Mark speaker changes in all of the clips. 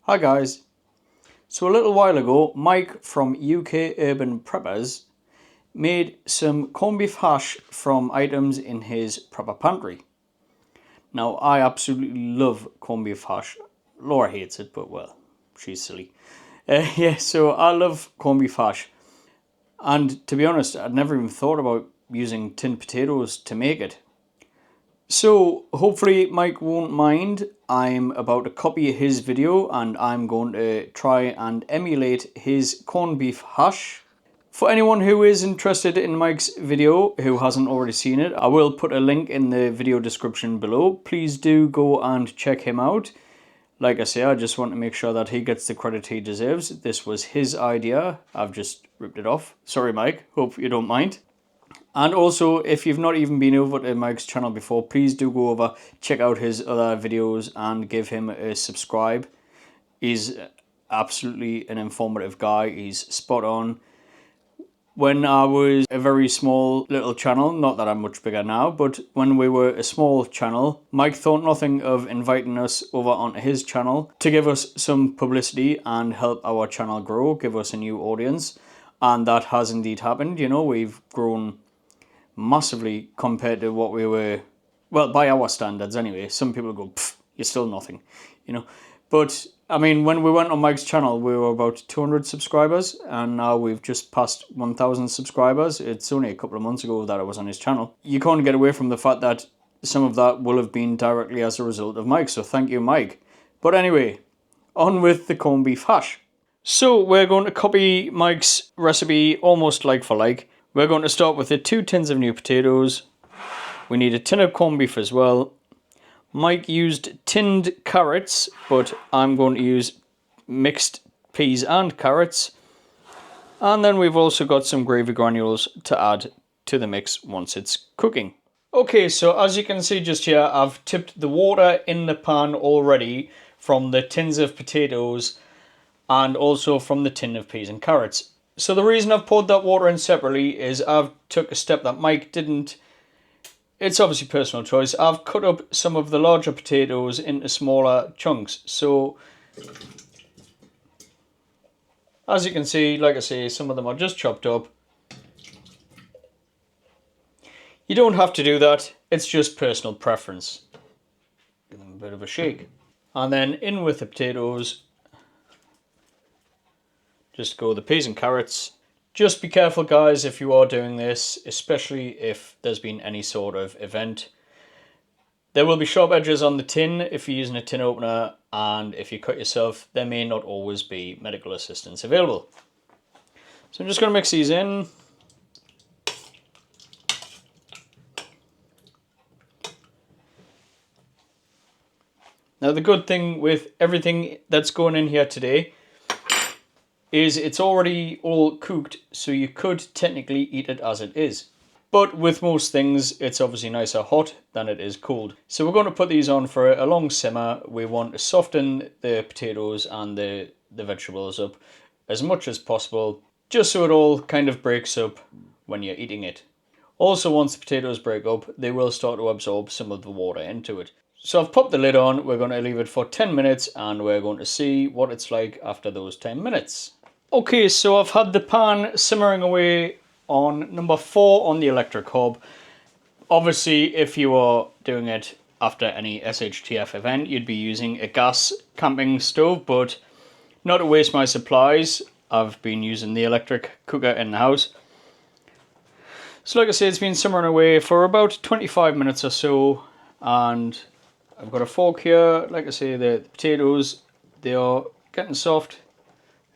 Speaker 1: Hi guys. So a little while ago, Mike from UK Urban Preppers made some corned beef hash from items in his prepper pantry. Now I absolutely love corned beef hash. Laura hates it, but well, she's silly. So I love corned beef hash. And to be honest, I'd never even thought about using tinned potatoes to make it. So hopefully Mike won't mind. I'm about to copy his video and I'm going to try and emulate his corned beef hash. For anyone who is interested in Mike's video, who hasn't already seen it, I will put a link in the video description below. Please do go and check him out. Like I say, I just want to make sure that he gets the credit he deserves. This was his idea. I've just ripped it off. Sorry, Mike. Hope you don't mind. And also, if you've not even been over to Mike's channel before, please do go over, check out his other videos and give him a subscribe. He's absolutely an informative guy. He's spot on. When I was a very small little channel, not that I'm much bigger now, but when we were a small channel, Mike thought nothing of inviting us over onto his channel to give us some publicity and help our channel grow, give us a new audience. And that has indeed happened. You know, we've grown massively compared to what we were, well, by our standards anyway. Some people go, pff, you're still nothing, you know. But I mean, when we went on Mike's channel, we were about 200 subscribers, and now we've just passed 1,000 subscribers. It's only a couple of months ago that I was on his channel. You can't get away from the fact that some of that will have been directly as a result of Mike, so thank you, Mike. But anyway, on with the corned beef hash. So we're going to copy Mike's recipe almost like for like. We're going to start with the 2 tins of new potatoes. We need a tin of corned beef as well. Mike used tinned carrots, but I'm going to use mixed peas and carrots. And then we've also got some gravy granules to add to the mix once it's cooking. Okay, so as you can see just here, I've tipped the water in the pan already from the tins of potatoes and also from the tin of peas and carrots. So the reason I've poured that water in separately is I've took a step that Mike didn't. It's obviously personal choice. I've cut up some of the larger potatoes into smaller chunks. So as you can see, like I say, some of them are just chopped up. You don't have to do that. It's just personal preference. Give them a bit of a shake. And then in with the potatoes. Just go with the peas and carrots. Just be careful, guys, if you are doing this, especially if there's been any sort of event. There will be sharp edges on the tin if you're using a tin opener, and if you cut yourself, there may not always be medical assistance available. So I'm just going to mix these in. Now the good thing with everything that's going in here today is it's already all cooked, so you could technically eat it as it is. But with most things, it's obviously nicer hot than it is cold. So we're going to put these on for a long simmer. We want to soften the potatoes and the vegetables up as much as possible, just so it all kind of breaks up when you're eating it. Also, once the potatoes break up, they will start to absorb some of the water into it. So I've popped the lid on, we're going to leave it for 10 minutes and we're going to see what it's like after those 10 minutes. Okay, so I've had the pan simmering away on number 4 on the electric hob. Obviously, if you are doing it after any SHTF event, you'd be using a gas camping stove, but not to waste my supplies, I've been using the electric cooker in the house. So like I said, it's been simmering away for about 25 minutes or so, and I've got a fork here. Like I say, the potatoes, they are getting soft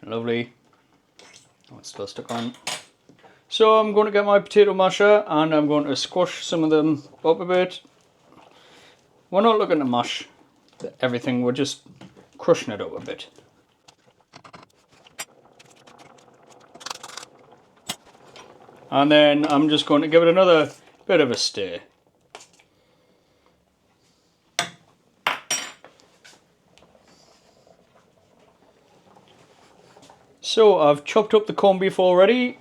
Speaker 1: and lovely. Oh, it's still stuck on. So I'm going to get my potato masher and I'm going to squash some of them up a bit. We're not looking to mash everything, we're just crushing it up a bit. And then I'm just going to give it another bit of a stir. So I've chopped up the corned beef already.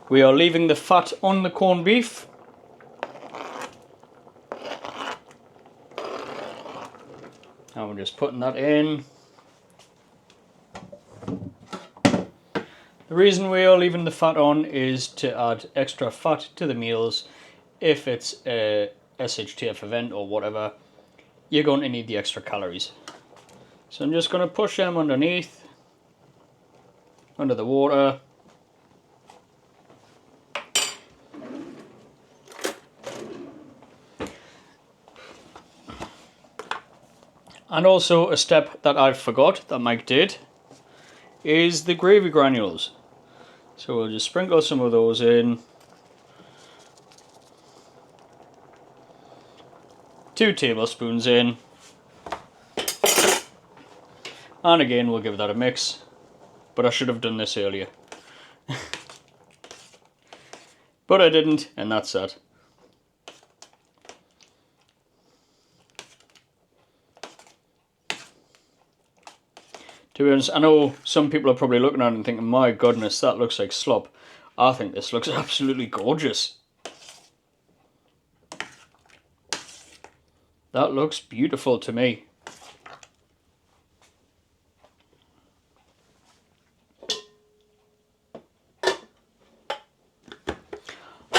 Speaker 1: We are leaving the fat on the corned beef. And we're just putting that in. The reason we are leaving the fat on is to add extra fat to the meals. If it's a SHTF event or whatever, you're going to need the extra calories. So I'm just going to push them underneath, under the water. And also a step that I forgot that Mike did is the gravy granules. So we'll just sprinkle some of those in. 2 tablespoons in. And again, we'll give that a mix. But I should have done this earlier. But I didn't, and that's that. To be honest, I know some people are probably looking at it and thinking, my goodness, that looks like slop. I think this looks absolutely gorgeous. That looks beautiful to me.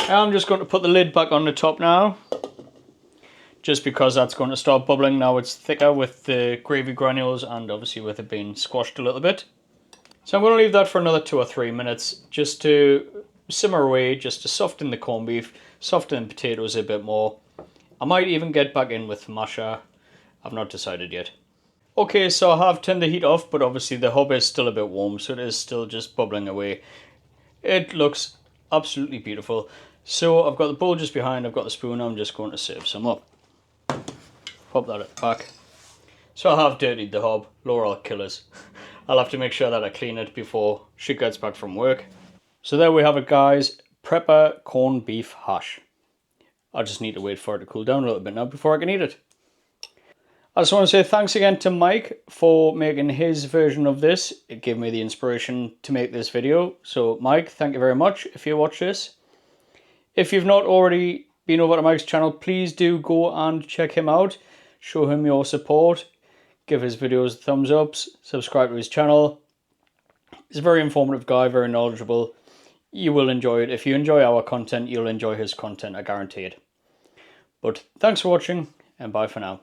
Speaker 1: I'm just going to put the lid back on the top now, just because that's going to start bubbling. Now it's thicker with the gravy granules and obviously with it being squashed a little bit. So I'm going to leave that for another 2 or 3 minutes just to simmer away, just to soften the corned beef, soften the potatoes a bit more. I might even get back in with masher. I've not decided yet. Okay, so I have turned the heat off, but obviously the hob is still a bit warm, so it is still just bubbling away. It looks absolutely beautiful. So I've got the bowl just behind, I've got the spoon, I'm just going to serve some up. Pop that back. So I have dirtied the hob, Laurel killers. I'll have to make sure that I clean it before she gets back from work. So there we have it, guys. Prepper corned beef hash. I just need to wait for it to cool down a little bit now before I can eat it. I just want to say thanks again to Mike for making his version of this. It gave me the inspiration to make this video. So Mike, thank you very much if you watch this. If you've not already been over to Mike's channel, please do go and check him out. Show him your support. Give his videos thumbs ups. Subscribe to his channel. He's a very informative guy, very knowledgeable. You will enjoy it. If you enjoy our content, you'll enjoy his content, I guarantee it. But thanks for watching, and bye for now.